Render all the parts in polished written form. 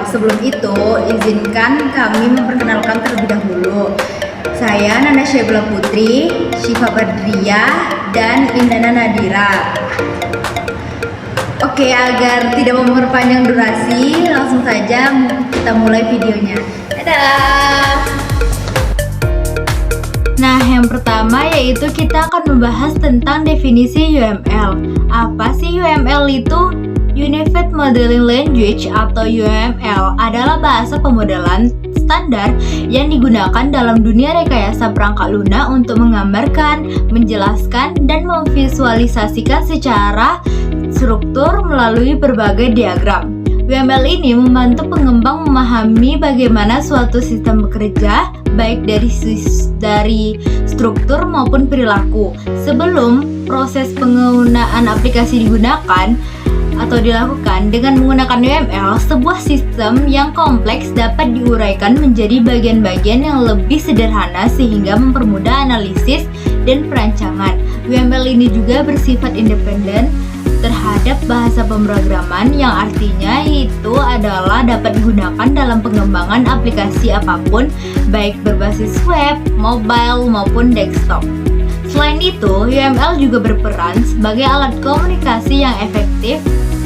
UML. Sebelum itu, izinkan kami memperkenalkan terlebih dahulu. Saya Nana Syabila Putri, Syifa Badriyah, dan Indana Nadira. Oke, agar tidak memperpanjang durasi, langsung saja kita mulai videonya. Dadah! Nah, yang pertama yaitu kita akan membahas tentang definisi UML. Apa sih UML itu? Unified Modeling Language atau UML adalah bahasa pemodelan standar yang digunakan dalam dunia rekayasa perangkat lunak untuk menggambarkan, menjelaskan, dan memvisualisasikan secara struktur melalui berbagai diagram. UML ini membantu pengembang memahami bagaimana suatu sistem bekerja, baik dari struktur maupun perilaku. Sebelum proses penggunaan aplikasi digunakan atau dilakukan dengan menggunakan UML, sebuah sistem yang kompleks dapat diuraikan menjadi bagian-bagian yang lebih sederhana sehingga mempermudah analisis dan perancangan. UML ini juga bersifat independen terhadap bahasa pemrograman, yang artinya itu adalah dapat digunakan dalam pengembangan aplikasi apapun, baik berbasis web, mobile, maupun desktop. Selain itu, UML juga berperan sebagai alat komunikasi yang efektif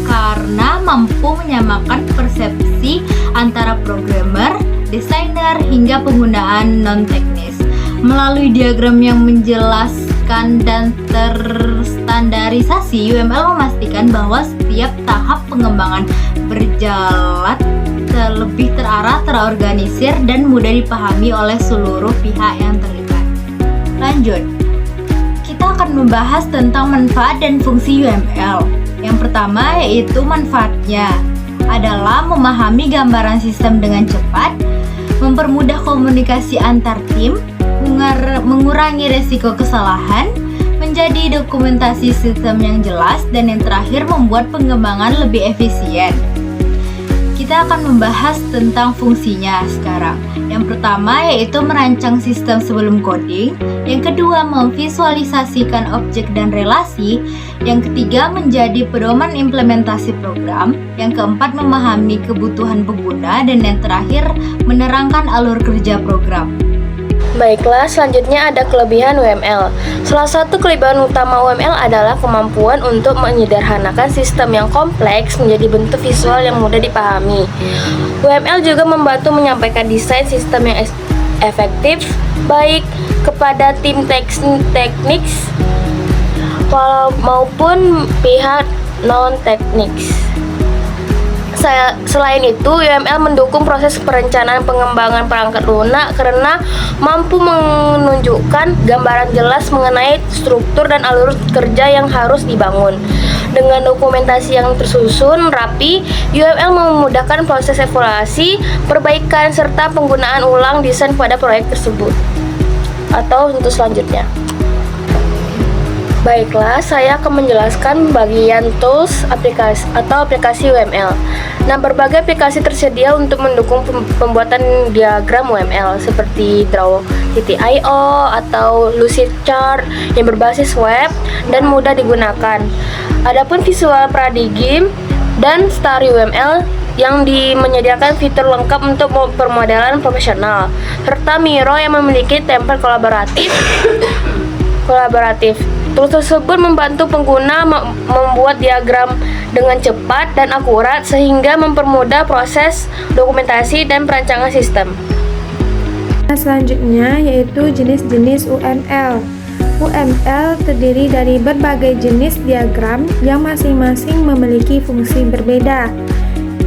karena mampu menyamakan persepsi antara programmer, desainer, hingga penggunaan non-teknis. Melalui diagram yang menjelaskan dan terstandarisasi, UML memastikan bahwa setiap tahap pengembangan berjalan lebih terarah, terorganisir, dan mudah dipahami oleh seluruh pihak yang terlibat. Lanjut, kita akan membahas tentang manfaat dan fungsi UML. Yang pertama yaitu manfaatnya adalah memahami gambaran sistem dengan cepat, mempermudah komunikasi antar tim, mengurangi resiko kesalahan, menjadi dokumentasi sistem yang jelas, dan yang terakhir membuat pengembangan lebih efisien. Kita akan membahas tentang fungsinya sekarang. Yang pertama yaitu merancang sistem sebelum coding, yang kedua memvisualisasikan objek dan relasi, yang ketiga menjadi pedoman implementasi program, yang keempat memahami kebutuhan pengguna, dan yang terakhir menerangkan alur kerja program. Baiklah, selanjutnya ada kelebihan UML. Salah satu kelebihan utama UML adalah kemampuan untuk menyederhanakan sistem yang kompleks menjadi bentuk visual yang mudah dipahami. UML juga membantu menyampaikan desain sistem yang efektif, baik kepada tim teknik maupun pihak non-teknik. Selain itu, UML mendukung proses perencanaan pengembangan perangkat lunak karena mampu menunjukkan gambaran jelas mengenai struktur dan alur kerja yang harus dibangun. Dengan dokumentasi yang tersusun rapi, UML memudahkan proses evaluasi, perbaikan, serta penggunaan ulang desain pada proyek tersebut atau untuk selanjutnya. Baiklah, saya akan menjelaskan bagian tools aplikasi UML. Nah, berbagai aplikasi tersedia untuk mendukung pembuatan diagram UML seperti Draw.io atau Lucidchart yang berbasis web dan mudah digunakan. Adapun Visual Paradigm dan Starry UML yang menyediakan fitur lengkap untuk permodelan profesional, serta Miro yang memiliki template kolaboratif. Tools tersebut membantu pengguna membuat diagram dengan cepat dan akurat sehingga mempermudah proses dokumentasi dan perancangan sistem. Selanjutnya yaitu jenis-jenis UML. UML terdiri dari berbagai jenis diagram yang masing-masing memiliki fungsi berbeda.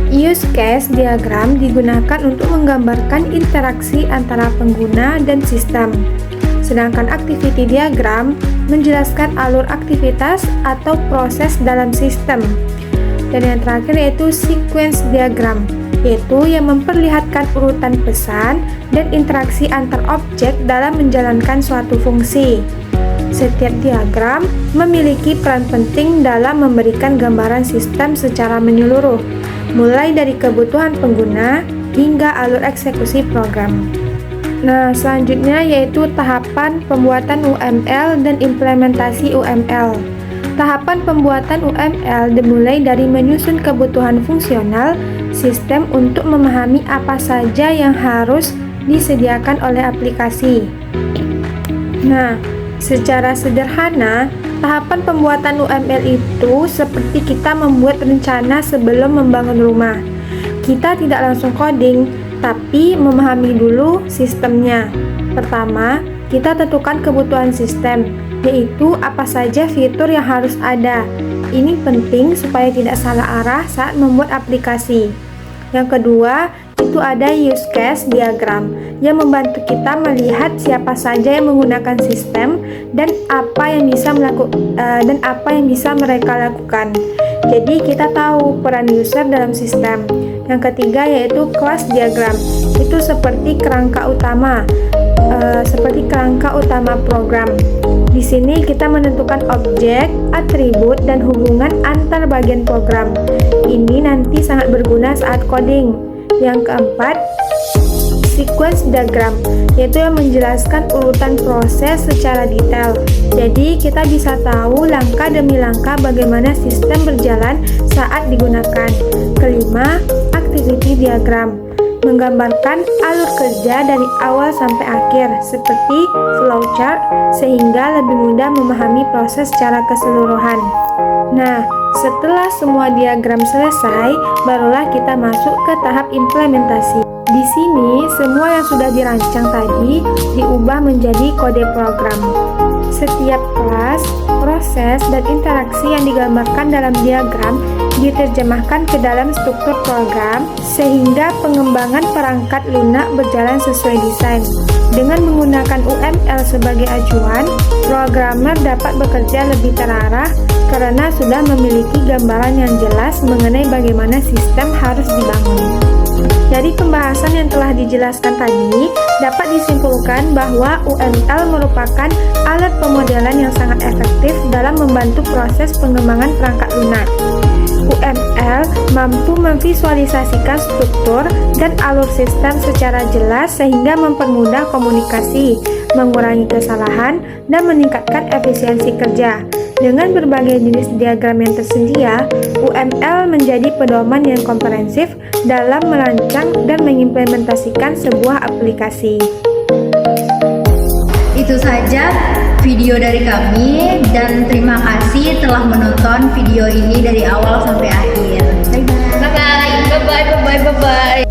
Use case diagram digunakan untuk menggambarkan interaksi antara pengguna dan sistem. Sedangkan activity diagram menjelaskan alur aktivitas atau proses dalam sistem. Dan yang terakhir yaitu sequence diagram, yaitu yang memperlihatkan urutan pesan dan interaksi antar objek dalam menjalankan suatu fungsi. Setiap diagram memiliki peran penting dalam memberikan gambaran sistem secara menyeluruh, mulai dari kebutuhan pengguna hingga alur eksekusi program. Nah, selanjutnya yaitu tahapan pembuatan UML dan implementasi UML. Tahapan pembuatan UML dimulai dari menyusun kebutuhan fungsional sistem untuk memahami apa saja yang harus disediakan oleh aplikasi. Nah, secara sederhana, tahapan pembuatan UML itu seperti kita membuat rencana sebelum membangun rumah. Kita tidak langsung coding, tapi memahami dulu sistemnya. Pertama, kita tentukan kebutuhan sistem, yaitu apa saja fitur yang harus ada. Ini penting supaya tidak salah arah saat membuat aplikasi. Yang kedua, itu ada use case diagram yang membantu kita melihat siapa saja yang menggunakan sistem dan apa yang bisa mereka lakukan. Jadi kita tahu peran user dalam sistem. Yang ketiga yaitu class diagram. Itu seperti kerangka utama program. Di sini kita menentukan objek, atribut, dan hubungan antar bagian program. Ini nanti sangat berguna saat coding. Yang keempat, sequence diagram, yaitu yang menjelaskan urutan proses secara detail. Jadi kita bisa tahu langkah demi langkah bagaimana sistem berjalan saat digunakan. Kelima, activity diagram, menggambarkan alur kerja dari awal sampai akhir seperti flowchart sehingga lebih mudah memahami proses secara keseluruhan. Nah, setelah semua diagram selesai, barulah kita masuk ke tahap implementasi. Di sini, semua yang sudah dirancang tadi diubah menjadi kode program. Setiap kelas, proses, dan interaksi yang digambarkan dalam diagram diterjemahkan ke dalam struktur program sehingga pengembangan perangkat lunak berjalan sesuai desain. Dengan menggunakan UML sebagai acuan, programmer dapat bekerja lebih terarah karena sudah memiliki gambaran yang jelas mengenai bagaimana sistem harus dibangun. Dari pembahasan yang telah dijelaskan tadi, dapat disimpulkan bahwa UML merupakan alat pemodelan yang sangat efektif dalam membantu proses pengembangan perangkat lunak. UML mampu memvisualisasikan struktur dan alur sistem secara jelas sehingga mempermudah komunikasi, mengurangi kesalahan, dan meningkatkan efisiensi kerja. Dengan berbagai jenis diagram yang tersedia, UML menjadi pedoman yang komprehensif dalam merancang dan mengimplementasikan sebuah aplikasi. Itu saja video dari kami dan terima kasih telah menonton video ini dari awal sampai akhir. Bye bye. Bye bye. Bye bye. Bye bye. Bye bye.